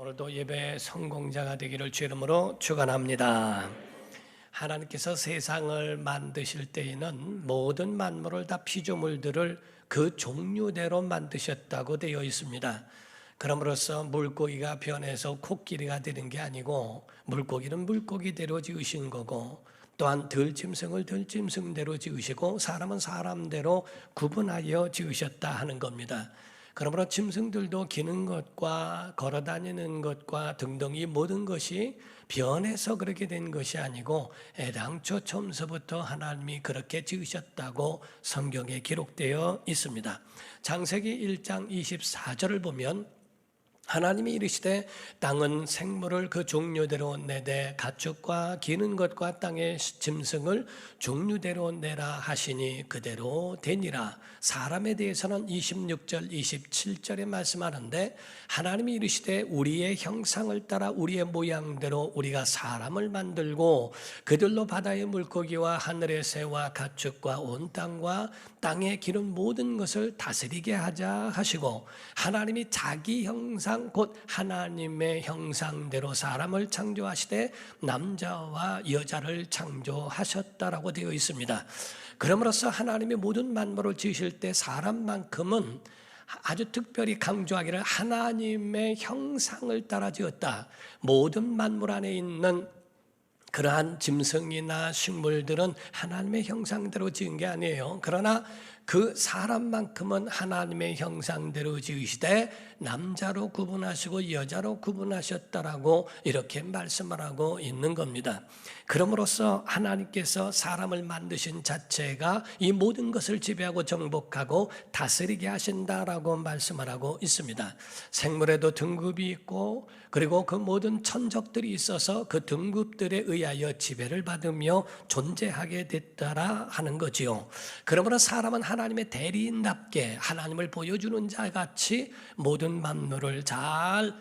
오늘도 예배 성공자가 되기를 주 이름으로 축원합니다. 하나님께서 세상을 만드실 때에는 모든 만물을 다 피조물들을 그 종류대로 만드셨다고 되어 있습니다. 그럼으로써 물고기가 변해서 코끼리가 되는 게 아니고 물고기는 물고기대로 지으신 거고 또한 들짐승을 들짐승대로 지으시고 사람은 사람대로 구분하여 지으셨다 하는 겁니다. 그러므로 짐승들도 기는 것과 걸어다니는 것과 등등 이 모든 것이 변해서 그렇게 된 것이 아니고 애당초 처음서부터 하나님이 그렇게 지으셨다고 성경에 기록되어 있습니다. 창세기 1장 24절을 보면 하나님이 이르시되 땅은 생물을 그 종류대로 내되 가축과 기는 것과 땅의 짐승을 종류대로 내라 하시니 그대로 되니라. 사람에 대해서는 26절 27절에 말씀하는데 하나님이 이르시되 우리의 형상을 따라 우리의 모양대로 우리가 사람을 만들고 그들로 바다의 물고기와 하늘의 새와 가축과 온 땅과 땅에 기는 모든 것을 다스리게 하자 하시고 하나님이 자기 형상 곧 하나님의 형상대로 사람을 창조하시되 남자와 여자를 창조하셨다라고 되어 있습니다. 그러므로서 하나님이 모든 만물을 지으실 때 사람만큼은 아주 특별히 강조하기를 하나님의 형상을 따라 지었다. 모든 만물 안에 있는 그러한 짐승이나 식물들은 하나님의 형상대로 지은 게 아니에요. 그러나 그 사람만큼은 하나님의 형상대로 지으시되 남자로 구분하시고 여자로 구분하셨다라고 이렇게 말씀을 하고 있는 겁니다. 그럼으로써 하나님께서 사람을 만드신 자체가 이 모든 것을 지배하고 정복하고 다스리게 하신다라고 말씀을 하고 있습니다. 생물에도 등급이 있고 그리고 그 모든 천적들이 있어서 그 등급들에 의하여 지배를 받으며 존재하게 됐다라 하는 거지요. 그러므로 사람은 하나님의 대리인답게 하나님을 보여주는 자같이 모든 만물을 잘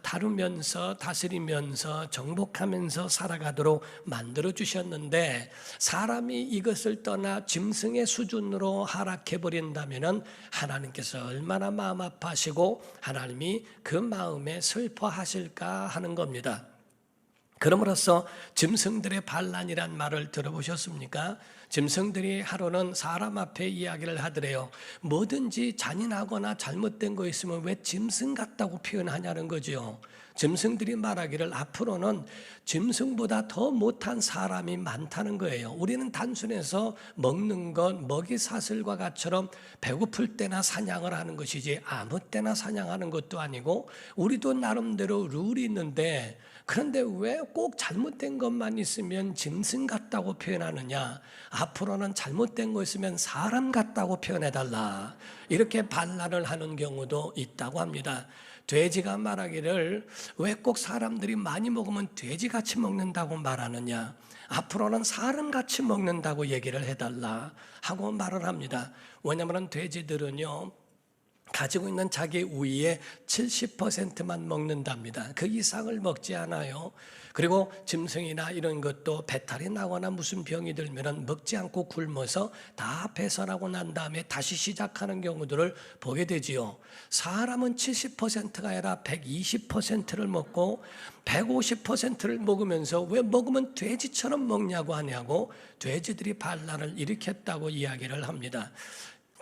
다루면서 다스리면서 정복하면서 살아가도록 만들어 주셨는데 사람이 이것을 떠나 짐승의 수준으로 하락해 버린다면 하나님께서 얼마나 마음 아파하시고 하나님이 그 마음에 슬퍼하실까 하는 겁니다. 그럼으로써 짐승들의 반란이란 말을 들어보셨습니까? 짐승들이 하루는 사람 앞에 이야기를 하더래요. 뭐든지 잔인하거나 잘못된 거 있으면 왜 짐승 같다고 표현하냐는 거죠. 짐승들이 말하기를 앞으로는 짐승보다 더 못한 사람이 많다는 거예요. 우리는 단순해서 먹는 것, 먹이 사슬과 같처럼 배고플 때나 사냥을 하는 것이지 아무 때나 사냥하는 것도 아니고 우리도 나름대로 룰이 있는데 그런데 왜 꼭 잘못된 것만 있으면 짐승 같다고 표현하느냐? 앞으로는 잘못된 거 있으면 사람 같다고 표현해달라. 이렇게 반란을 하는 경우도 있다고 합니다. 돼지가 말하기를 왜 꼭 사람들이 많이 먹으면 돼지같이 먹는다고 말하느냐? 앞으로는 사람같이 먹는다고 얘기를 해달라 하고 말을 합니다. 왜냐하면 돼지들은요 가지고 있는 자기 우위의 70%만 먹는답니다. 그 이상을 먹지 않아요. 그리고 짐승이나 이런 것도 배탈이 나거나 무슨 병이 들면 먹지 않고 굶어서 다 배설하고 난 다음에 다시 시작하는 경우들을 보게 되지요. 사람은 70%가 아니라 120%를 먹고 150%를 먹으면서 왜 먹으면 돼지처럼 먹냐고 하냐고 돼지들이 반란을 일으켰다고 이야기를 합니다.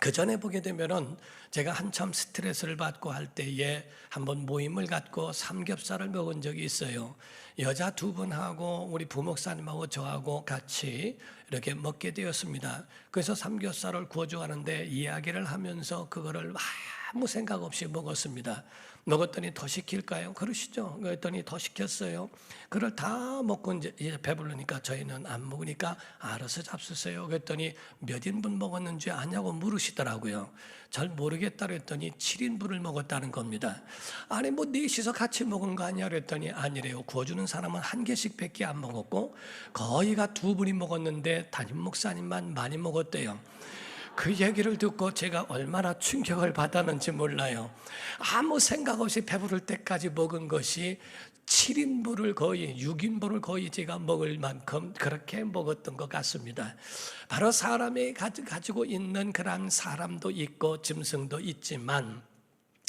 그 전에 보게 되면은 제가 한참 스트레스를 받고 할 때에 한번 모임을 갖고 삼겹살을 먹은 적이 있어요. 여자 두 분하고 우리 부목사님하고 저하고 같이 이렇게 먹게 되었습니다. 그래서 삼겹살을 구워주는데 이야기를 하면서 그거를 아무 생각 없이 먹었습니다. 먹었더니 더 시킬까요? 그러시죠. 그랬더니 더 시켰어요. 그걸 다 먹고 이제 배부르니까 저희는 안 먹으니까 알아서 잡수세요. 그랬더니 몇 인분 먹었는지 아냐고 물으시더라고요. 잘 모르겠다 그랬더니 7인분을 먹었다는 겁니다. 아니 뭐 넷이서 같이 먹은 거 아니야 그랬더니 아니래요. 구워주는 사람은 한 개씩 밖에 안 먹었고 거의가 두 분이 먹었는데 담임 목사님만 많이 먹었대요. 그 얘기를 듣고 제가 얼마나 충격을 받았는지 몰라요. 아무 생각 없이 배부를 때까지 먹은 것이 7인분을 거의 6인분을 거의 제가 먹을 만큼 그렇게 먹었던 것 같습니다. 바로 사람이 가지고 있는 그런 사람도 있고 짐승도 있지만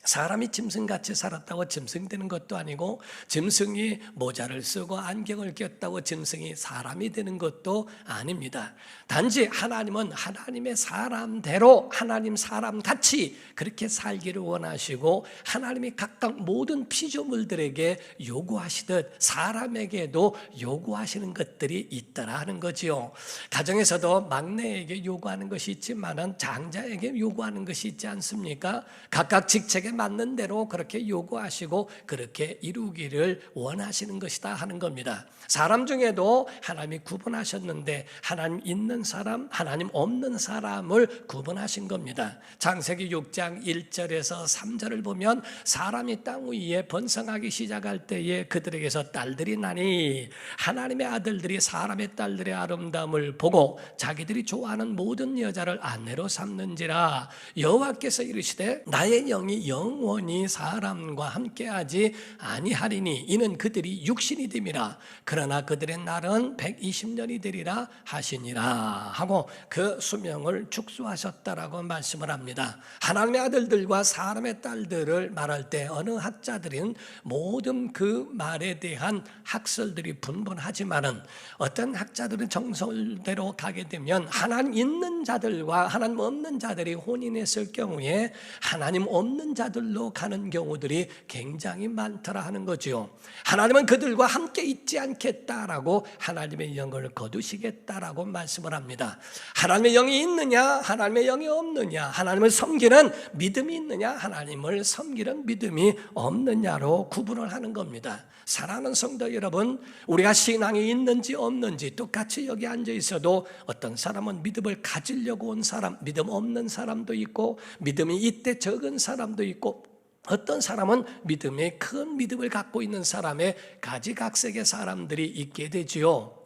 사람이 짐승같이 살았다고 짐승 되는 것도 아니고, 짐승이 모자를 쓰고 안경을 꼈다고 짐승이 사람이 되는 것도 아닙니다. 단지 하나님은 하나님의 사람대로 하나님 사람같이 그렇게 살기를 원하시고, 하나님이 각각 모든 피조물들에게 요구하시듯 사람에게도 요구하시는 것들이 있더라 하는 거지요. 가정에서도 막내에게 요구하는 것이 있지만은 장자에게 요구하는 것이 있지 않습니까? 각각 직책에 맞는 대로 그렇게 요구하시고 그렇게 이루기를 원하시는 것이다 하는 겁니다. 사람 중에도 하나님이 구분하셨는데, 하나님 있는 사람, 하나님 없는 사람을 구분하신 겁니다. 창세기 6장 1절에서 3절을 보면, 사람이 땅 위에 번성하기 시작할 때에 그들에게서 딸들이 나니 하나님의 아들들이 사람의 딸들의 아름다움을 보고 자기들이 좋아하는 모든 여자를 아내로 삼는지라. 여호와께서 이르시되 나의 영이 영원히 사람과 함께하지 아니하리니 이는 그들이 육신이 됨이라. 그러나 그들의 날은 120년이 되리라 하시니라 하고 그 수명을 축소하셨다라고 말씀을 합니다. 하나님의 아들들과 사람의 딸들을 말할 때 어느 학자들은 모든 그 말에 대한 학설들이 분분하지만은, 어떤 학자들은 정설대로 가게 되면 하나님 있는 자들과 하나님 없는 자들이 혼인했을 경우에 하나님 없는 자들로 가는 경우들이 굉장히 많더라 하는 거죠. 하나님은 그들과 함께 있지 않겠다라고 하나님의 영을 거두시겠다라고 말씀을 합니다. 하나님의 영이 있느냐, 하나님의 영이 없느냐, 하나님을 섬기는 믿음이 있느냐, 하나님을 섬기는 믿음이 없느냐로 구분을 하는 겁니다. 사랑하는 성도 여러분, 우리가 신앙이 있는지 없는지 똑같이 여기 앉아 있어도 어떤 사람은 믿음을 가지려고 온 사람, 믿음 없는 사람도 있고, 믿음이 이때 적은 사람도 있고, 어떤 사람은 믿음에 큰 믿음을 갖고 있는 사람의 가지각색의 사람들이 있게 되지요.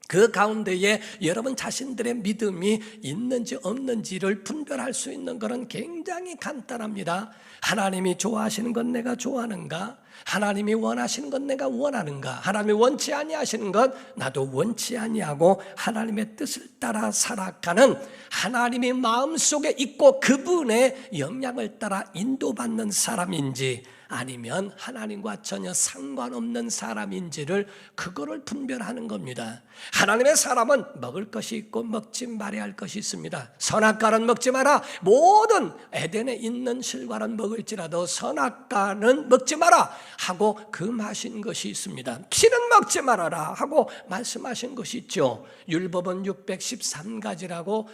그 가운데에 여러분 자신들의 믿음이 있는지 없는지를 분별할 수 있는 것은 굉장히 간단합니다. 하나님이 좋아하시는 건 내가 좋아하는가? 하나님이 원하시는 건 내가 원하는가? 하나님이 원치 아니하시는 것 나도 원치 아니하고 하나님의 뜻을 따라 살아가는, 하나님이 마음속에 있고 그분의 영향을 따라 인도받는 사람인지, 아니면 하나님과 전혀 상관없는 사람인지를 그거를 분별하는 겁니다. 하나님의 사람은 먹을 것이 있고 먹지 말아야 할 것이 있습니다. 선악과는 먹지 마라. 모든 에덴에 있는 실과는 먹을지라도 선악과는 먹지 마라 하고 금하신 것이 있습니다. 피는 먹지 말아라 하고 말씀하신 것이 있죠. 율법은 613가지라고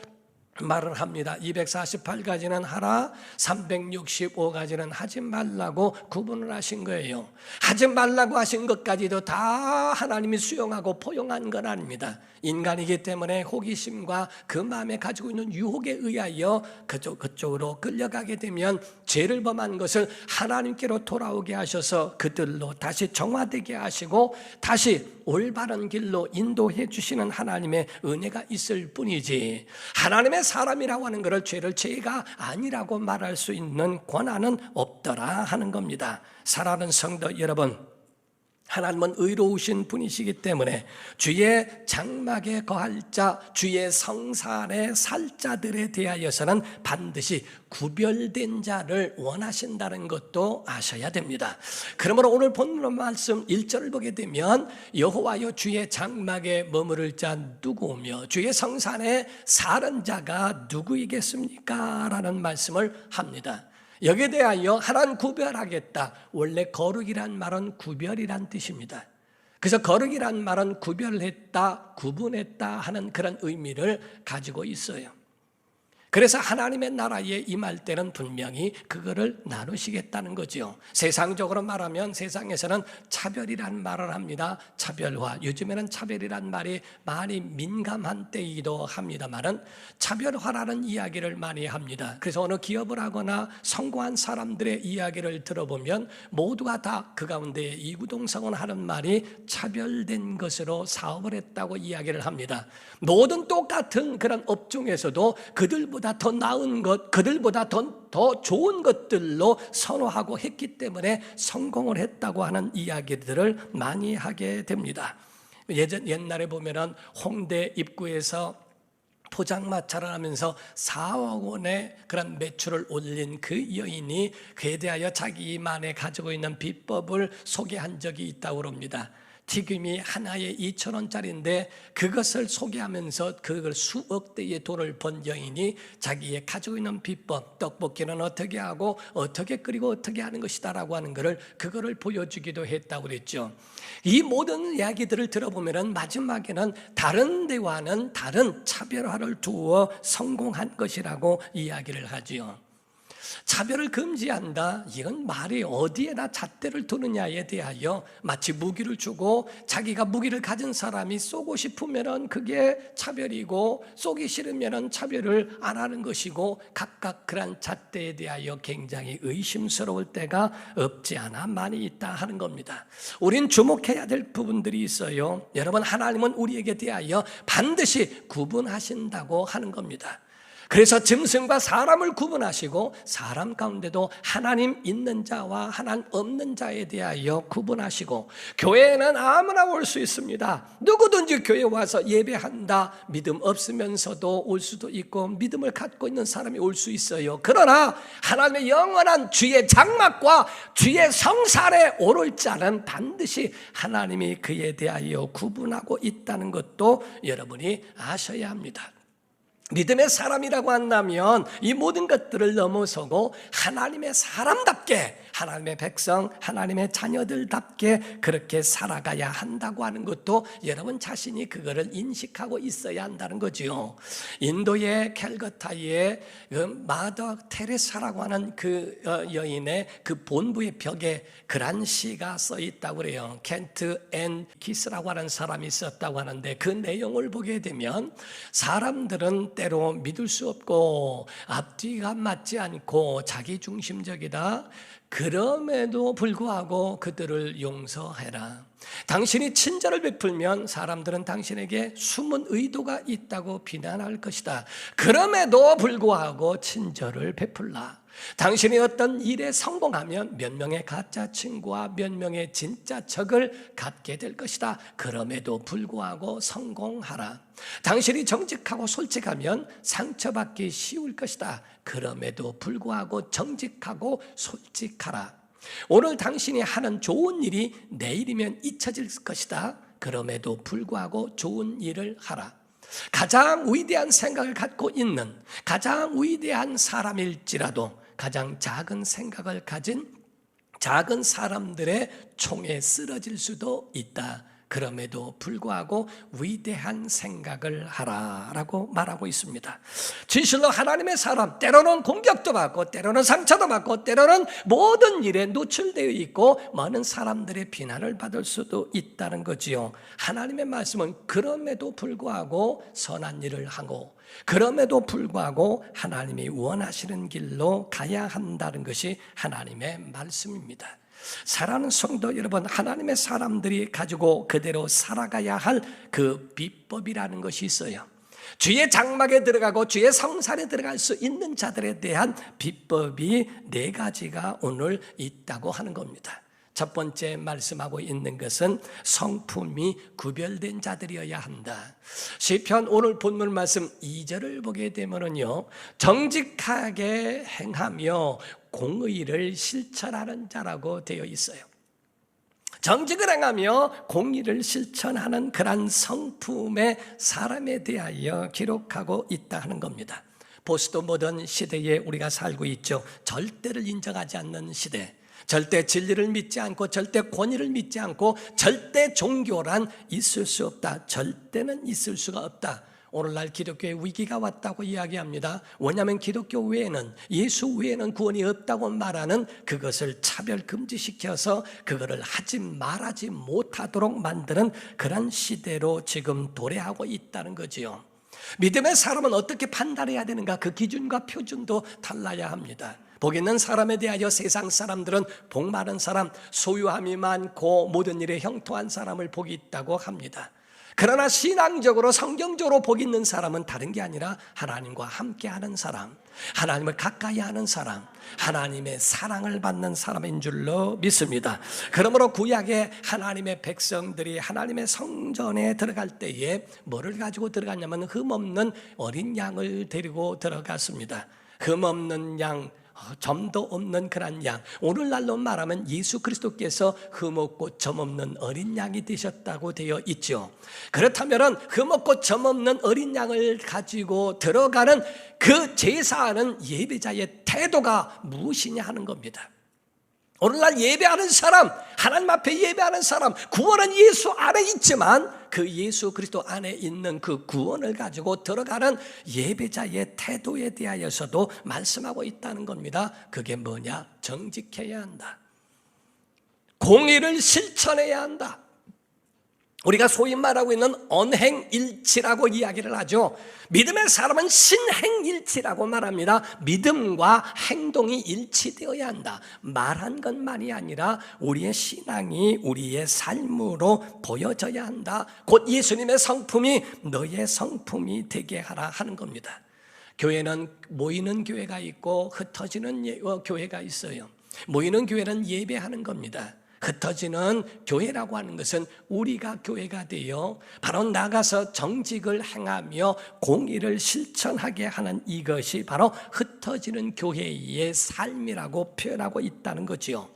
말을 합니다. 248가지는 하라, 365가지는 하지 말라고 구분을 하신 거예요. 하지 말라고 하신 것까지도 다 하나님이 수용하고 포용한 건 아닙니다. 인간이기 때문에 호기심과 그 마음에 가지고 있는 유혹에 의하여 그쪽으로 끌려가게 되면 죄를 범한 것을 하나님께로 돌아오게 하셔서 그들로 다시 정화되게 하시고 다시 올바른 길로 인도해 주시는 하나님의 은혜가 있을 뿐이지, 하나님의 사람이라고 하는 것을 죄를 죄가 아니라고 말할 수 있는 권한은 없더라 하는 겁니다. 사랑하는 성도 여러분, 하나님은 의로우신 분이시기 때문에 주의 장막에 거할 자, 주의 성산에 살 자들에 대하여서는 반드시 구별된 자를 원하신다는 것도 아셔야 됩니다. 그러므로 오늘 본문 말씀 1절을 보게 되면 여호와여 주의 장막에 머무를 자 누구며 주의 성산에 사는 자가 누구이겠습니까? 라는 말씀을 합니다. 여기에 대하여 하나님 구별하겠다. 원래 거룩이란 말은 구별이란 뜻입니다. 그래서 거룩이란 말은 구별했다, 구분했다 하는 그런 의미를 가지고 있어요. 그래서 하나님의 나라에 임할 때는 분명히 그거를 나누시겠다는 거죠. 세상적으로 말하면 세상에서는 차별이란 말을 합니다. 차별화. 요즘에는 차별이란 말이 많이 민감한 때이기도 합니다만은 차별화라는 이야기를 많이 합니다. 그래서 어느 기업을 하거나 성공한 사람들의 이야기를 들어보면 모두가 다 그 가운데 이구동성을 하는 말이 차별된 것으로 사업을 했다고 이야기를 합니다. 모든 똑같은 그런 업종에서도 그들보다 더 나은 것, 그들보다 더 좋은 것들로 선호하고 했기 때문에 성공을 했다고 하는 이야기들을 많이 하게 됩니다. 옛날에 보면은 홍대 입구에서 포장마차를 하면서 4억 원의 그런 매출을 올린 그 여인이 그에 대하여 자기만의 가지고 있는 비법을 소개한 적이 있다고 합니다. 튀김이 하나에 2,000원짜리인데 그것을 소개하면서 그걸 수억 대의 돈을 번 여인이 자기의 가지고 있는 비법, 떡볶이는 어떻게 하고 어떻게 끓이고 어떻게 하는 것이다라고 하는 것을 그거를 보여주기도 했다고 그랬죠. 이 모든 이야기들을 들어보면 마지막에는 다른 데와는 다른 차별화를 두어 성공한 것이라고 이야기를 하지요. 차별을 금지한다. 이건 말이 어디에다 잣대를 두느냐에 대하여 마치 무기를 주고 자기가 무기를 가진 사람이 쏘고 싶으면 그게 차별이고 쏘기 싫으면 차별을 안 하는 것이고 각각 그런 잣대에 대하여 굉장히 의심스러울 때가 없지 않아 많이 있다 하는 겁니다. 우린 주목해야 될 부분들이 있어요. 여러분, 하나님은 우리에게 대하여 반드시 구분하신다고 하는 겁니다. 그래서 짐승과 사람을 구분하시고 사람 가운데도 하나님 있는 자와 하나님 없는 자에 대하여 구분하시고, 교회에는 아무나 올 수 있습니다. 누구든지 교회에 와서 예배한다. 믿음 없으면서도 올 수도 있고 믿음을 갖고 있는 사람이 올 수 있어요. 그러나 하나님의 영원한 주의 장막과 주의 성살에 오를 자는 반드시 하나님이 그에 대하여 구분하고 있다는 것도 여러분이 아셔야 합니다. 믿음의 사람이라고 한다면 이 모든 것들을 넘어서고 하나님의 사람답게, 하나님의 백성, 하나님의 자녀들답게 그렇게 살아가야 한다고 하는 것도 여러분 자신이 그거를 인식하고 있어야 한다는 거죠. 인도의 캘커타의 마더 테레사라고 하는 그 여인의 그 본부의 벽에 그런 시가 써 있다고 그래요. 켄트 앤 기스라고 하는 사람이 썼다고 하는데, 그 내용을 보게 되면 사람들은 때로 믿을 수 없고 앞뒤가 맞지 않고 자기중심적이다. 그럼에도 불구하고 그들을 용서해라. 당신이 친절을 베풀면 사람들은 당신에게 숨은 의도가 있다고 비난할 것이다. 그럼에도 불구하고 친절을 베풀라. 당신이 어떤 일에 성공하면 몇 명의 가짜 친구와 몇 명의 진짜 적을 갖게 될 것이다. 그럼에도 불구하고 성공하라. 당신이 정직하고 솔직하면 상처받기 쉬울 것이다. 그럼에도 불구하고 정직하고 솔직하라. 오늘 당신이 하는 좋은 일이 내일이면 잊혀질 것이다. 그럼에도 불구하고 좋은 일을 하라. 가장 위대한 생각을 갖고 있는 가장 위대한 사람일지라도 가장 작은 생각을 가진 작은 사람들의 총에 쓰러질 수도 있다. 그럼에도 불구하고 위대한 생각을 하라라고 말하고 있습니다. 진실로 하나님의 사람, 때로는 공격도 받고 때로는 상처도 받고 때로는 모든 일에 노출되어 있고 많은 사람들의 비난을 받을 수도 있다는 거지요. 하나님의 말씀은 그럼에도 불구하고 선한 일을 하고 그럼에도 불구하고 하나님이 원하시는 길로 가야 한다는 것이 하나님의 말씀입니다. 사랑하는 성도 여러분, 하나님의 사람들이 가지고 그대로 살아가야 할 그 비법이라는 것이 있어요. 주의 장막에 들어가고 주의 성산에 들어갈 수 있는 자들에 대한 비법이 4가지가 오늘 있다고 하는 겁니다. 첫 번째 말씀하고 있는 것은 성품이 구별된 자들이어야 한다. 시편 오늘 본문 말씀 2절을 보게 되면요, 정직하게 행하며 공의를 실천하는 자라고 되어 있어요. 정직을 행하며 공의를 실천하는 그런 성품의 사람에 대하여 기록하고 있다 하는 겁니다. 포스트 모던 시대에 우리가 살고 있죠. 절대를 인정하지 않는 시대, 절대 진리를 믿지 않고 절대 권위를 믿지 않고 절대 종교란 있을 수 없다. 절대는 있을 수가 없다. 오늘날 기독교에 위기가 왔다고 이야기합니다. 왜냐하면 기독교 외에는, 예수 외에는 구원이 없다고 말하는 그것을 차별 금지시켜서 그거를 하지 말하지 못하도록 만드는 그런 시대로 지금 도래하고 있다는 거지요. 믿음의 사람은 어떻게 판단해야 되는가? 그 기준과 표준도 달라야 합니다. 복 있는 사람에 대하여 세상 사람들은 복 많은 사람, 소유함이 많고 모든 일에 형통한 사람을 복이 있다고 합니다. 그러나 신앙적으로 성경적으로 복 있는 사람은 다른 게 아니라 하나님과 함께하는 사람, 하나님을 가까이 하는 사람, 하나님의 사랑을 받는 사람인 줄로 믿습니다. 그러므로 구약에 하나님의 백성들이 하나님의 성전에 들어갈 때에 뭐를 가지고 들어갔냐면 흠없는 어린 양을 데리고 들어갔습니다. 흠없는 양, 점도 없는 그런 양, 오늘날로 말하면 예수 그리스도께서 흠없고 점없는 어린 양이 되셨다고 되어 있죠. 그렇다면 흠없고 점없는 어린 양을 가지고 들어가는 그 제사하는 예배자의 태도가 무엇이냐 하는 겁니다. 오늘날 예배하는 사람, 하나님 앞에 예배하는 사람, 구원은 예수 안에 있지만 그 예수 그리스도 안에 있는 그 구원을 가지고 들어가는 예배자의 태도에 대하여서도 말씀하고 있다는 겁니다. 그게 뭐냐? 정직해야 한다. 공의를 실천해야 한다. 우리가 소위 말하고 있는 언행일치라고 이야기를 하죠. 믿음의 사람은 신행일치라고 말합니다. 믿음과 행동이 일치되어야 한다. 말한 것만이 아니라 우리의 신앙이 우리의 삶으로 보여져야 한다. 곧 예수님의 성품이 너의 성품이 되게 하라 하는 겁니다. 교회는 모이는 교회가 있고 흩어지는 교회가 있어요. 모이는 교회는 예배하는 겁니다. 흩어지는 교회라고 하는 것은 우리가 교회가 되어 바로 나가서 정직을 행하며 공의를 실천하게 하는 이것이 바로 흩어지는 교회의 삶이라고 표현하고 있다는 거지요.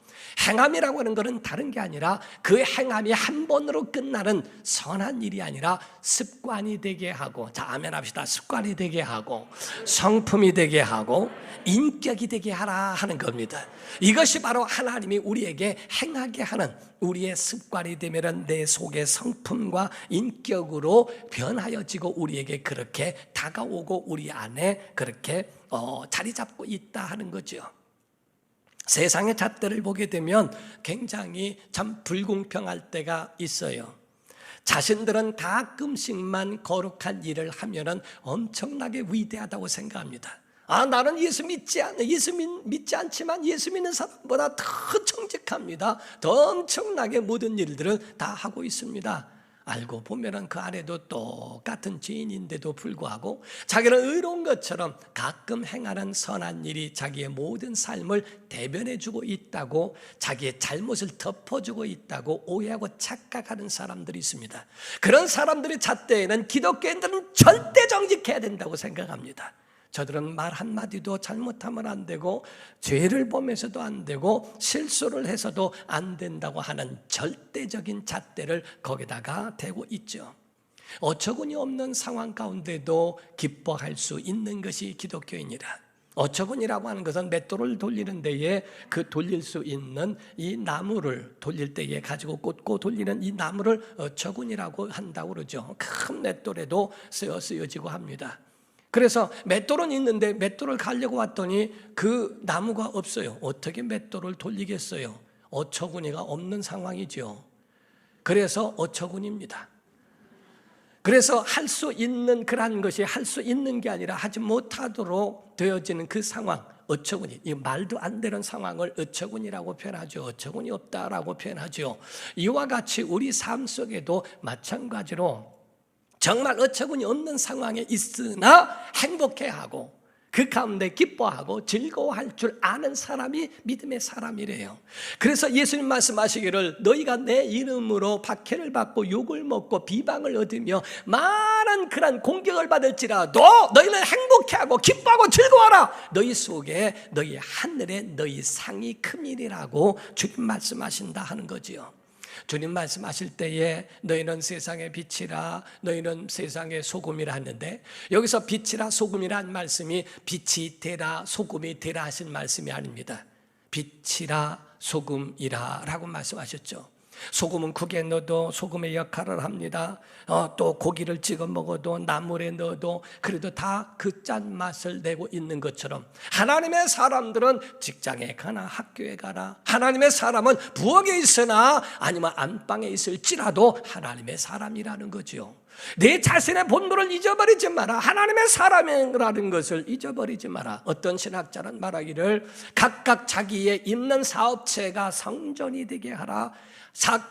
행함이라고 하는 것은 다른 게 아니라 그 행함이 한 번으로 끝나는 선한 일이 아니라 습관이 되게 하고, 자 아멘 합시다. 습관이 되게 하고 성품이 되게 하고 인격이 되게 하라 하는 겁니다. 이것이 바로 하나님이 우리에게 행하게 하는 우리의 습관이 되면 내 속의 성품과 인격으로 변하여지고 우리에게 그렇게 다가오고 우리 안에 그렇게 자리 잡고 있다 하는 거죠. 세상의 잣대를 보게 되면 굉장히 참 불공평할 때가 있어요. 자신들은 가끔씩만 거룩한 일을 하면은 엄청나게 위대하다고 생각합니다. 나는 예수 믿지 않지만 예수 믿는 사람보다 더 정직합니다. 더 엄청나게 모든 일들을 다 하고 있습니다. 알고 보면은 그 안에도 똑같은 죄인인데도 불구하고 자기는 의로운 것처럼 가끔 행하는 선한 일이 자기의 모든 삶을 대변해주고 있다고, 자기의 잘못을 덮어주고 있다고 오해하고 착각하는 사람들이 있습니다. 그런 사람들의 잣대에는 기독교인들은 절대 정직해야 된다고 생각합니다. 저들은 말 한마디도 잘못하면 안 되고 죄를 보면서도 안 되고 실수를 해서도 안 된다고 하는 절대적인 잣대를 거기다가 대고 있죠. 어처구니 없는 상황 가운데도 기뻐할 수 있는 것이 기독교인이라. 어처구니라고 하는 것은 맷돌을 돌리는 데에 그 돌릴 수 있는 이 나무를 돌릴 때에 가지고 꽂고 돌리는 이 나무를 어처구니라고 한다고 그러죠. 큰 맷돌에도 쓰여지고 합니다. 그래서 맷돌은 있는데 맷돌을 가려고 왔더니 그 나무가 없어요. 어떻게 맷돌을 돌리겠어요? 어처구니가 없는 상황이죠. 그래서 어처구니입니다. 그래서 할 수 있는 그러한 것이 할 수 있는 게 아니라 하지 못하도록 되어지는 그 상황, 어처구니, 이 말도 안 되는 상황을 어처구니라고 표현하죠. 어처구니 없다라고 표현하죠. 이와 같이 우리 삶 속에도 마찬가지로 정말 어처구니 없는 상황에 있으나 행복해하고 그 가운데 기뻐하고 즐거워할 줄 아는 사람이 믿음의 사람이래요. 그래서 예수님 말씀하시기를 너희가 내 이름으로 박해를 받고 욕을 먹고 비방을 얻으며 많은 그런 공격을 받을지라도 너희는 행복해하고 기뻐하고 즐거워하라. 너희 속에 너희 하늘에 너희 상이 크밀이라고 주님 말씀하신다 하는 거지요. 주님 말씀하실 때에 너희는 세상의 빛이라, 너희는 세상의 소금이라 하는데 여기서 빛이라 소금이란 말씀이 빛이 되라 소금이 되라 하신 말씀이 아닙니다. 빛이라 소금이라 라고 말씀하셨죠. 소금은 국에 넣어도 소금의 역할을 합니다. 또 고기를 찍어 먹어도 나물에 넣어도 그래도 다 그 짠맛을 내고 있는 것처럼 하나님의 사람들은 직장에 가나 학교에 가나, 하나님의 사람은 부엌에 있으나 아니면 안방에 있을지라도 하나님의 사람이라는 거죠. 내 자신의 본분을 잊어버리지 마라. 하나님의 사람이라는 것을 잊어버리지 마라. 어떤 신학자는 말하기를 각각 자기의 있는 사업체가 성전이 되게 하라.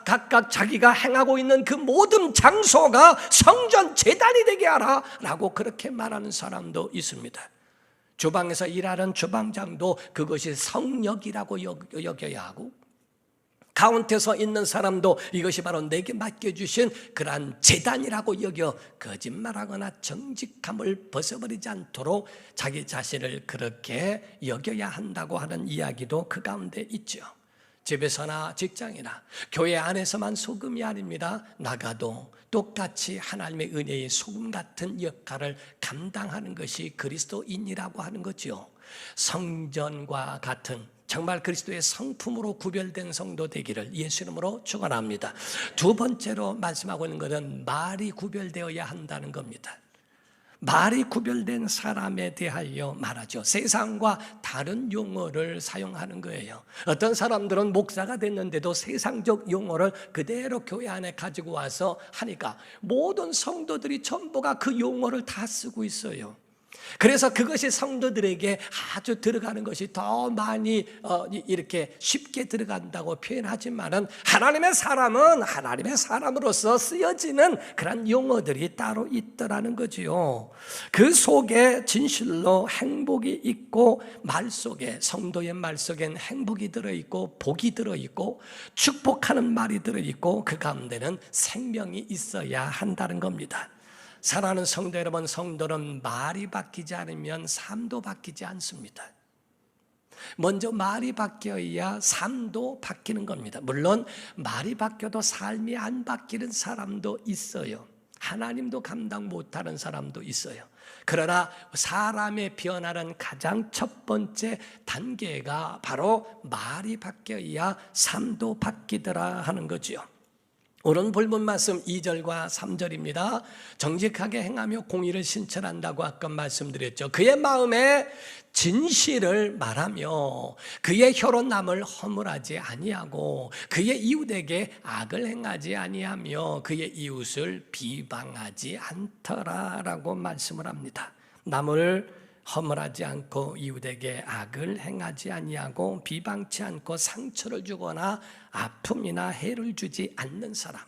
각각 자기가 행하고 있는 그 모든 장소가 성전 제단이 되게 하라 라고 그렇게 말하는 사람도 있습니다. 주방에서 일하는 주방장도 그것이 성역이라고 여겨야 하고, 가운데서 있는 사람도 이것이 바로 내게 맡겨주신 그러한 제단이라고 여겨 거짓말하거나 정직함을 벗어버리지 않도록 자기 자신을 그렇게 여겨야 한다고 하는 이야기도 그 가운데 있죠. 집에서나 직장이나 교회 안에서만 소금이 아닙니다. 나가도 똑같이 하나님의 은혜의 소금 같은 역할을 감당하는 것이 그리스도인이라고 하는 거죠. 성전과 같은 정말 그리스도의 성품으로 구별된 성도 되기를 예수 이름으로 축원합니다. 두 번째로 말씀하고 있는 것은 말이 구별되어야 한다는 겁니다. 말이 구별된 사람에 대하여 말하죠. 세상과 다른 용어를 사용하는 거예요. 어떤 사람들은 목사가 됐는데도 세상적 용어를 그대로 교회 안에 가지고 와서 하니까 모든 성도들이 전부가 그 용어를 다 쓰고 있어요. 그래서 그것이 성도들에게 아주 들어가는 것이 더 많이 이렇게 쉽게 들어간다고 표현하지만은 하나님의 사람은 하나님의 사람으로서 쓰여지는 그런 용어들이 따로 있더라는 거지요. 그 속에 진실로 행복이 있고, 말 속에, 성도의 말 속엔 행복이 들어있고 복이 들어있고 축복하는 말이 들어있고 그 가운데는 생명이 있어야 한다는 겁니다. 사랑하는 성도 여러분, 성도는 말이 바뀌지 않으면 삶도 바뀌지 않습니다. 먼저 말이 바뀌어야 삶도 바뀌는 겁니다. 물론 말이 바뀌어도 삶이 안 바뀌는 사람도 있어요. 하나님도 감당 못하는 사람도 있어요. 그러나 사람의 변화는 가장 첫 번째 단계가 바로 말이 바뀌어야 삶도 바뀌더라 하는 거지요. 오늘 본문 말씀 2절과 3절입니다. 정직하게 행하며 공의를 신천한다고 아까 말씀드렸죠. 그의 마음에 진실을 말하며 그의 혀로 남을 허물하지 아니하고 그의 이웃에게 악을 행하지 아니하며 그의 이웃을 비방하지 않더라라고 말씀을 합니다. 남을 허물하지 않고 이웃에게 악을 행하지 아니하고 비방치 않고 상처를 주거나 아픔이나 해를 주지 않는 사람.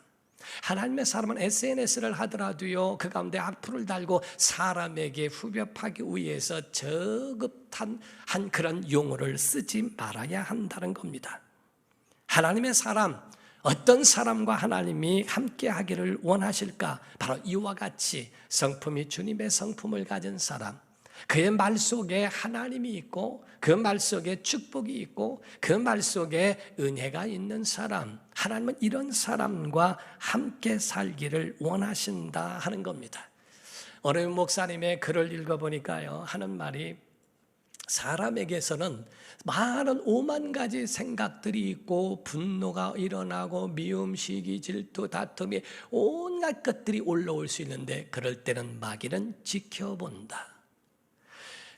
하나님의 사람은 SNS를 하더라도요, 그 가운데 악플을 달고 사람에게 후벼파기 위해서 저급한 그런 용어를 쓰지 말아야 한다는 겁니다. 하나님의 사람, 어떤 사람과 하나님이 함께 하기를 원하실까? 바로 이와 같이 성품이 주님의 성품을 가진 사람, 그의 말 속에 하나님이 있고 그 말 속에 축복이 있고 그 말 속에 은혜가 있는 사람, 하나님은 이런 사람과 함께 살기를 원하신다 하는 겁니다. 어느 목사님의 글을 읽어보니까요, 하는 말이 사람에게서는 많은 오만 가지 생각들이 있고 분노가 일어나고 미움, 시기, 질투, 다툼이 온갖 것들이 올라올 수 있는데 그럴 때는 마귀는 지켜본다.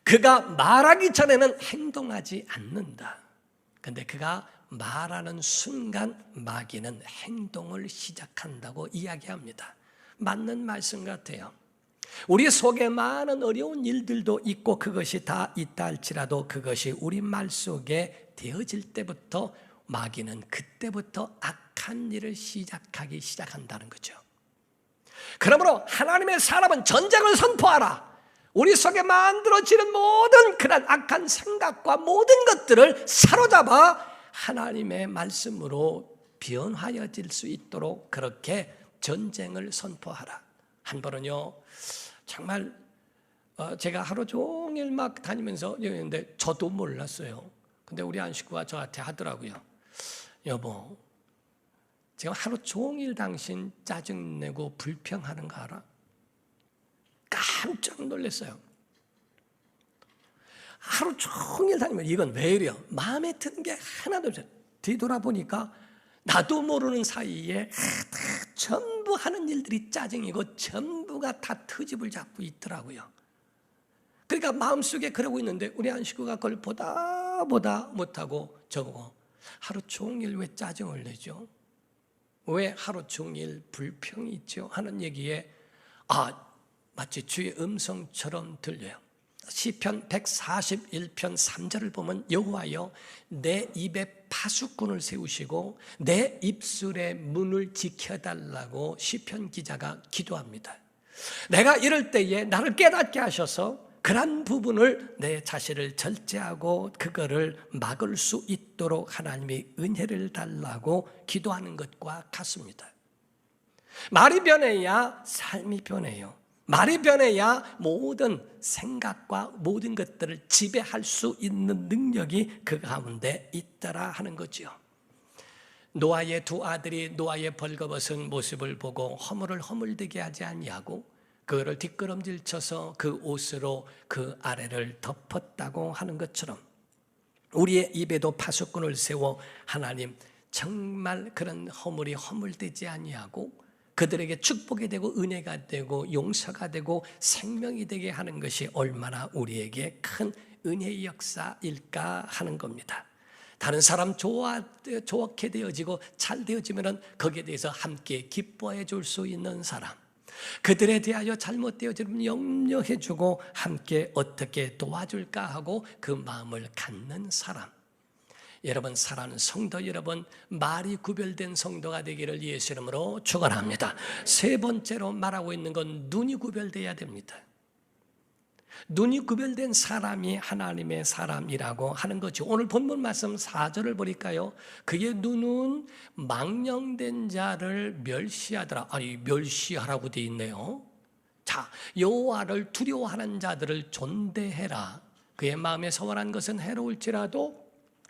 그가 말하기 전에는 행동하지 않는다. 그런데 그가 말하는 순간 마귀는 행동을 시작한다고 이야기합니다. 맞는 말씀 같아요. 우리 속에 많은 어려운 일들도 있고 그것이 다 있다 할지라도 그것이 우리 말 속에 되어질 때부터 마귀는 그때부터 악한 일을 시작한다는 거죠. 그러므로 하나님의 사람은 전쟁을 선포하라. 우리 속에 만들어지는 모든 그런 악한 생각과 모든 것들을 사로잡아 하나님의 말씀으로 변화해질 수 있도록 그렇게 전쟁을 선포하라. 한 번은요, 정말 제가 하루 종일 막 다니면서 여기는데 저도 몰랐어요. 근데 우리 안 식구가 저한테 하더라고요. 여보, 제가 하루 종일 당신 짜증내고 불평하는 거 알아? 깜짝 놀랐어요. 하루 종일 다니면 이건 왜 이래요? 마음에 드는 게 하나도 없어요. 뒤돌아보니까 나도 모르는 사이에 전부 하는 일들이 짜증이고 전부가 다 트집을 잡고 있더라고요. 그러니까 마음속에 그러고 있는데 우리 한 식구가 그걸 보다 못하고 저보고 하루 종일 왜 짜증을 내죠? 왜 하루 종일 불평이 있죠? 하는 얘기에 마치 주의 음성처럼 들려요. 시편 141편 3절을 보면 여호와여 내 입에 파수꾼을 세우시고 내 입술의 문을 지켜달라고 시편 기자가 기도합니다. 내가 이럴 때에 나를 깨닫게 하셔서 그런 부분을 내 자신을 절제하고 그거를 막을 수 있도록 하나님이 은혜를 달라고 기도하는 것과 같습니다. 말이 변해야 삶이 변해요. 말이 변해야 모든 생각과 모든 것들을 지배할 수 있는 능력이 그 가운데 있더라 하는 거죠. 노아의 두 아들이 노아의 벌거벗은 모습을 보고 허물을 허물되게 하지 아니하고 그거를 뒷걸음질 쳐서 그 옷으로 그 아래를 덮었다고 하는 것처럼 우리의 입에도 파수꾼을 세워 하나님 정말 그런 허물이 허물되지 아니하고 그들에게 축복이 되고 은혜가 되고 용서가 되고 생명이 되게 하는 것이 얼마나 우리에게 큰 은혜의 역사일까 하는 겁니다. 다른 사람 좋게 되어지고 잘 되어지면 거기에 대해서 함께 기뻐해 줄 수 있는 사람, 그들에 대하여 잘못되어지면 염려해 주고 함께 어떻게 도와줄까 하고 그 마음을 갖는 사람. 여러분 사랑하는 성도 여러분, 말이 구별된 성도가 되기를 예수 이름으로 축원합니다. 세 번째로 말하고 있는 건 눈이 구별돼야 됩니다. 눈이 구별된 사람이 하나님의 사람이라고 하는 거죠. 오늘 본문 말씀 4절을 보니까요, 그의 눈은 망령된 자를 멸시하더라. 아니 멸시하라고 돼 있네요. 자, 여호와를 두려워하는 자들을 존대해라. 그의 마음에 서원한 것은 해로울지라도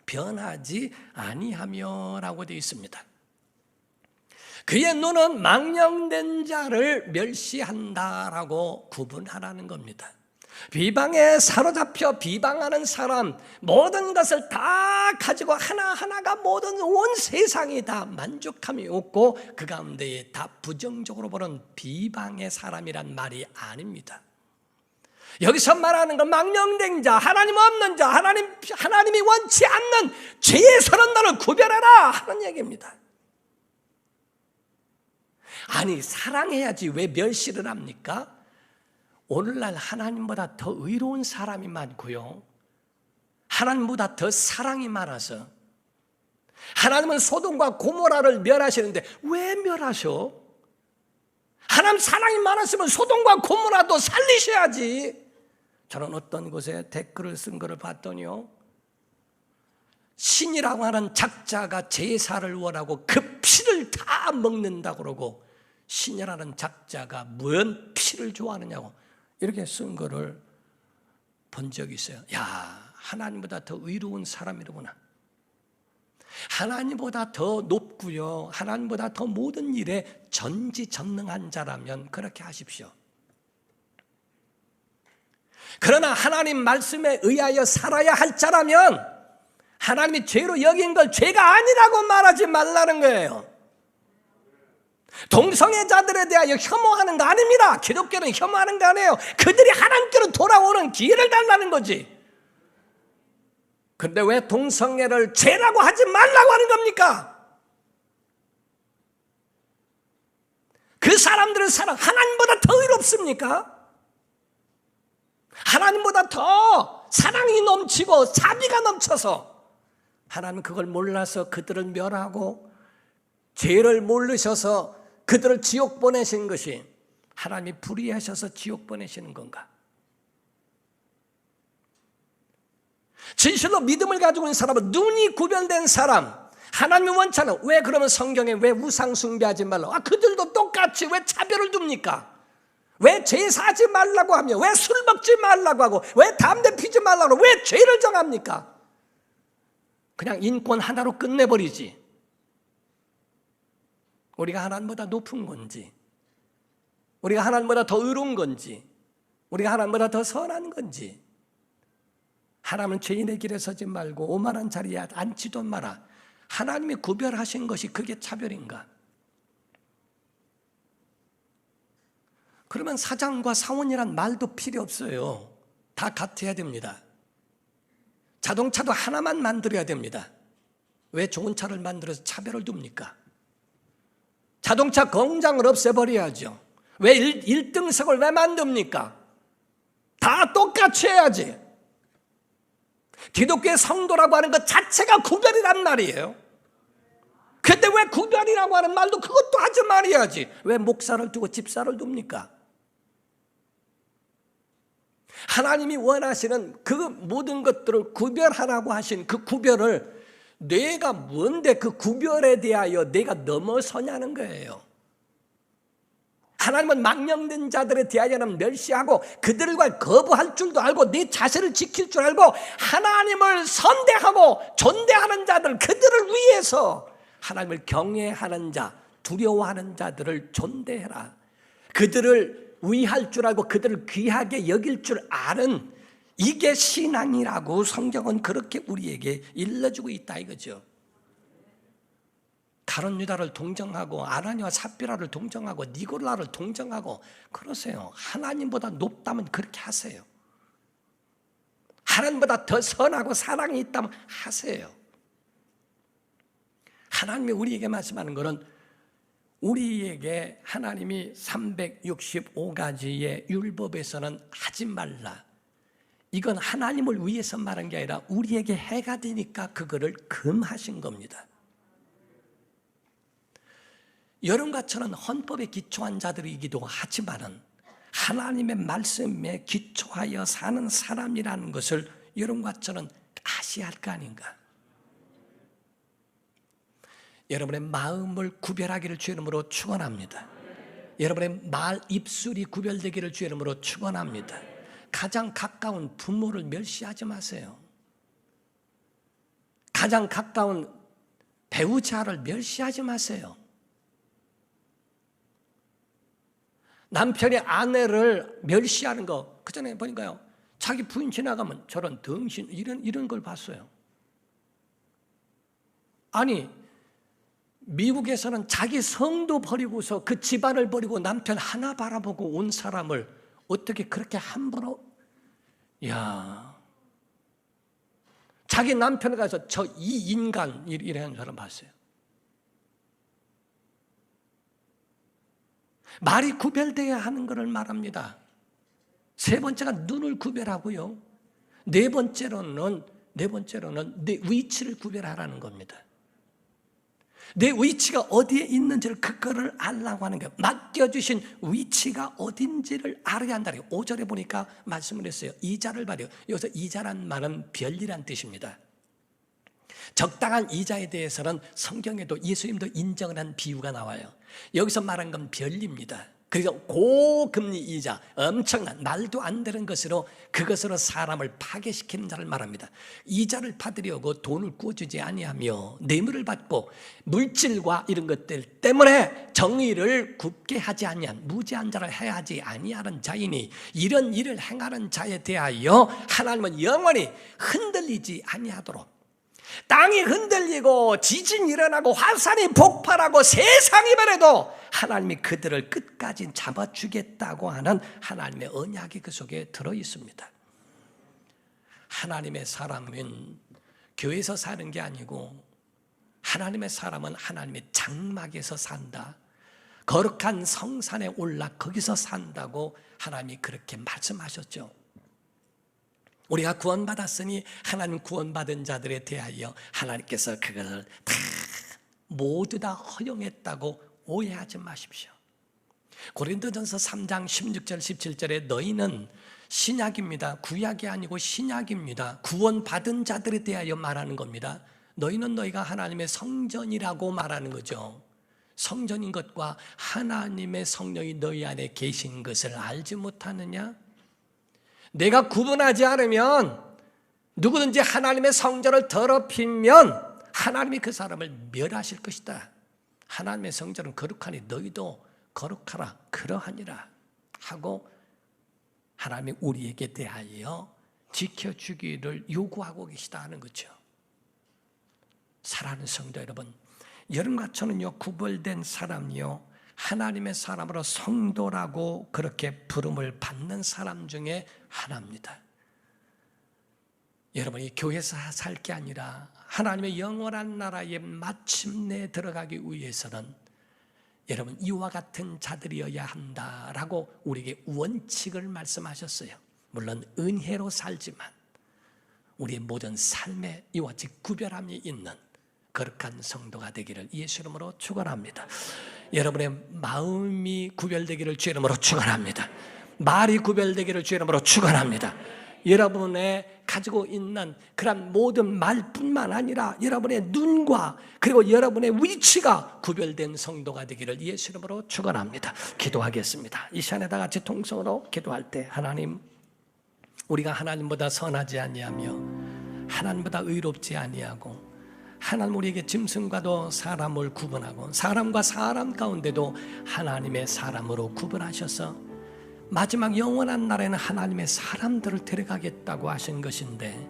변하지 아니하며 라고 되어 있습니다. 그의 눈은 망령된 자를 멸시한다라고 구분하라는 겁니다. 비방에 사로잡혀 비방하는 사람, 모든 것을 다 가지고 하나하나가 모든 온 세상이 다 만족함이 없고 그 가운데에 다 부정적으로 보는 비방의 사람이란 말이 아닙니다. 여기서 말하는 건 망령된 자, 하나님 없는 자, 하나님이 원치 않는 죄의 선한 너를 구별하라 하는 얘기입니다. 아니 사랑해야지 왜 멸시를 합니까? 오늘날 하나님보다 더 의로운 사람이 많고요, 하나님보다 더 사랑이 많아서 하나님은 소돔과 고모라를 멸하시는데 왜 멸하셔? 하나님 사랑이 많았으면 소돔과 고모라도 살리셔야지. 저는 어떤 곳에 댓글을 쓴 것을 봤더니요, 신이라고 하는 작자가 제사를 원하고 그 피를 다 먹는다고 그러고 신이라는 작자가 무슨 피를 좋아하느냐고 이렇게 쓴 것을 본 적이 있어요. 야, 하나님보다 더 의로운 사람이로구나. 하나님보다 더 높고요, 하나님보다 더 모든 일에 전지전능한 자라면 그렇게 하십시오. 그러나 하나님 말씀에 의하여 살아야 할 자라면 하나님이 죄로 여긴 걸 죄가 아니라고 말하지 말라는 거예요. 동성애자들에 대하여 혐오하는 거 아닙니다. 기독교는 혐오하는 거 아니에요. 그들이 하나님께로 돌아오는 기회를 달라는 거지. 근데 왜 동성애를 죄라고 하지 말라고 하는 겁니까? 그 사람들의 사랑 하나님보다 더 의롭습니까? 하나님보다 더 사랑이 넘치고 자비가 넘쳐서 하나님 그걸 몰라서 그들을 멸하고 죄를 모르셔서 그들을 지옥 보내신 것이 하나님이 불의하셔서 지옥 보내시는 건가? 진실로 믿음을 가지고 있는 사람은 눈이 구별된 사람, 하나님이 원치 않아. 왜 그러면 성경에 왜 우상 숭배하지 말라고? 그들도 똑같이 왜 차별을 둡니까? 왜 제사하지 말라고 하며 왜 술 먹지 말라고 하고 왜 담배 피지 말라고 하고 왜 죄를 정합니까? 그냥 인권 하나로 끝내버리지. 우리가 하나님보다 높은 건지, 우리가 하나님보다 더 의로운 건지, 우리가 하나님보다 더 선한 건지. 하나님은 죄인의 길에 서지 말고 오만한 자리에 앉지도 마라. 하나님이 구별하신 것이 그게 차별인가? 그러면 사장과 사원이란 말도 필요 없어요. 다 같아야 됩니다. 자동차도 하나만 만들어야 됩니다. 왜 좋은 차를 만들어서 차별을 둡니까? 자동차 공장을 없애버려야죠. 왜 1등석을 왜 만듭니까? 다 똑같이 해야지. 기독교의 성도라고 하는 것 자체가 구별이란 말이에요. 근데 왜 구별이라고 하는 말도 그것도 하지 말아야지. 왜 목사를 두고 집사를 둡니까? 하나님이 원하시는 그 모든 것들을 구별하라고 하신 그 구별을 내가 뭔데 그 구별에 대하여 내가 넘어서냐는 거예요. 하나님은 망령된 자들에 대하여는 멸시하고 그들과 거부할 줄도 알고 내 자세를 지킬 줄 알고 하나님을 선대하고 존대하는 자들, 그들을 위해서 하나님을 경외하는 자, 두려워하는 자들을 존대해라. 그들을 위할 줄 알고 그들을 귀하게 여길 줄 아는, 이게 신앙이라고 성경은 그렇게 우리에게 일러주고 있다 이거죠. 가룟 유다를 동정하고 아나니와 삽비라를 동정하고 니골라를 동정하고 그러세요. 하나님보다 높다면 그렇게 하세요. 하나님보다 더 선하고 사랑이 있다면 하세요. 하나님이 우리에게 말씀하는 것은 우리에게 하나님이 365가지의 율법에서는 하지 말라, 이건 하나님을 위해서 말한 게 아니라 우리에게 해가 되니까 그거를 금하신 겁니다. 여러분과 저는 헌법에 기초한 자들이기도 하지만은 하나님의 말씀에 기초하여 사는 사람이라는 것을 여러분과 저는 아셔야 할 거 아닌가. 여러분의 마음을 구별하기를 주의 이름으로 축원합니다. 여러분의 말 입술이 구별되기를 주의 이름으로 축원합니다. 가장 가까운 부모를 멸시하지 마세요. 가장 가까운 배우자를 멸시하지 마세요. 남편이 아내를 멸시하는 거, 그전에 보니까요, 자기 부인 지나가면 저런 덩신, 이런 걸 봤어요. 아니, 미국에서는 자기 성도 버리고서 그 집안을 버리고 남편 하나 바라보고 온 사람을 어떻게 그렇게 함부로, 야, 자기 남편을 가서 저 이 인간 이라는 사람 봤어요. 말이 구별되어야 하는 것을 말합니다. 세 번째가 눈을 구별하고요. 네 번째로는 내 위치를 구별하라는 겁니다. 내 위치가 어디에 있는지를 그거를 알라고 하는 거예요. 맡겨주신 위치가 어딘지를 알아야 한다. 5절에 보니까 말씀을 했어요. 이자를 받아요. 여기서 이자란 말은 별이란 뜻입니다. 적당한 이자에 대해서는 성경에도 예수님도 인정을 한 비유가 나와요. 여기서 말한 건 별입니다. 그래서 고금리 이자, 엄청난 말도 안 되는 것으로 그것으로 사람을 파괴시키는 자를 말합니다. 이자를 받으려고 돈을 구워주지 아니하며 뇌물을 받고 물질과 이런 것들 때문에 정의를 굽게 하지 아니한 무죄한 자를 해하지 아니하는 자이니 이런 일을 행하는 자에 대하여 하나님은 영원히 흔들리지 아니하도록, 땅이 흔들리고 지진이 일어나고 화산이 폭발하고 세상이 변해도 하나님이 그들을 끝까지 잡아주겠다고 하는 하나님의 언약이 그 속에 들어있습니다. 하나님의 사람은 교회에서 사는 게 아니고 하나님의 사람은 하나님의 장막에서 산다. 거룩한 성산에 올라 거기서 산다고 하나님이 그렇게 말씀하셨죠. 우리가 구원받았으니 하나님 구원받은 자들에 대하여 하나님께서 그것을 다 모두 다 허용했다고 오해하지 마십시오. 고린도전서 3장 16절 17절에 너희는 신약입니다. 구약이 아니고 신약입니다. 구원받은 자들에 대하여 말하는 겁니다. 너희는 너희가 하나님의 성전이라고 말하는 거죠. 성전인 것과 하나님의 성령이 너희 안에 계신 것을 알지 못하느냐? 내가 구분하지 않으면 누구든지 하나님의 성전을 더럽히면 하나님이 그 사람을 멸하실 것이다. 하나님의 성전은 거룩하니 너희도 거룩하라 그러하니라 하고 하나님이 우리에게 대하여 지켜주기를 요구하고 계시다 하는 거죠. 사랑하는 성도 여러분, 여러분과 저는요 구별된 사람이요 하나님의 사람으로 성도라고 그렇게 부름을 받는 사람 중에 하나입니다. 여러분이 교회에서 살 게 아니라 하나님의 영원한 나라에 마침내 들어가기 위해서는 여러분, 이와 같은 자들이어야 한다라고 우리에게 원칙을 말씀하셨어요. 물론 은혜로 살지만 우리의 모든 삶에 이와 같이 구별함이 있는 거룩한 성도가 되기를 예수 이름으로 축원합니다. 여러분의 마음이 구별되기를 주 이름으로 축원합니다. 말이 구별되기를 주 이름으로 축원합니다. 여러분의 가지고 있는 그런 모든 말뿐만 아니라 여러분의 눈과 그리고 여러분의 위치가 구별된 성도가 되기를 예수 이름으로 축원합니다. 기도하겠습니다. 이 시간에 다 같이 통성으로 기도할 때, 하나님, 우리가 하나님보다 선하지 아니하며 하나님보다 의롭지 아니하고 하나님 우리에게 짐승과도 사람을 구분하고 사람과 사람 가운데도 하나님의 사람으로 구분하셔서 마지막 영원한 날에는 하나님의 사람들을 데려가겠다고 하신 것인데,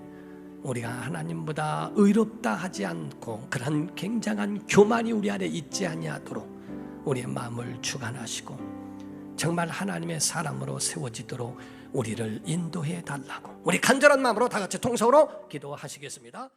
우리가 하나님보다 의롭다 하지 않고 그런 굉장한 교만이 우리 안에 있지 아니하도록 우리의 마음을 주관하시고 정말 하나님의 사람으로 세워지도록 우리를 인도해 달라고 우리 간절한 마음으로 다 같이 통성으로 기도하시겠습니다.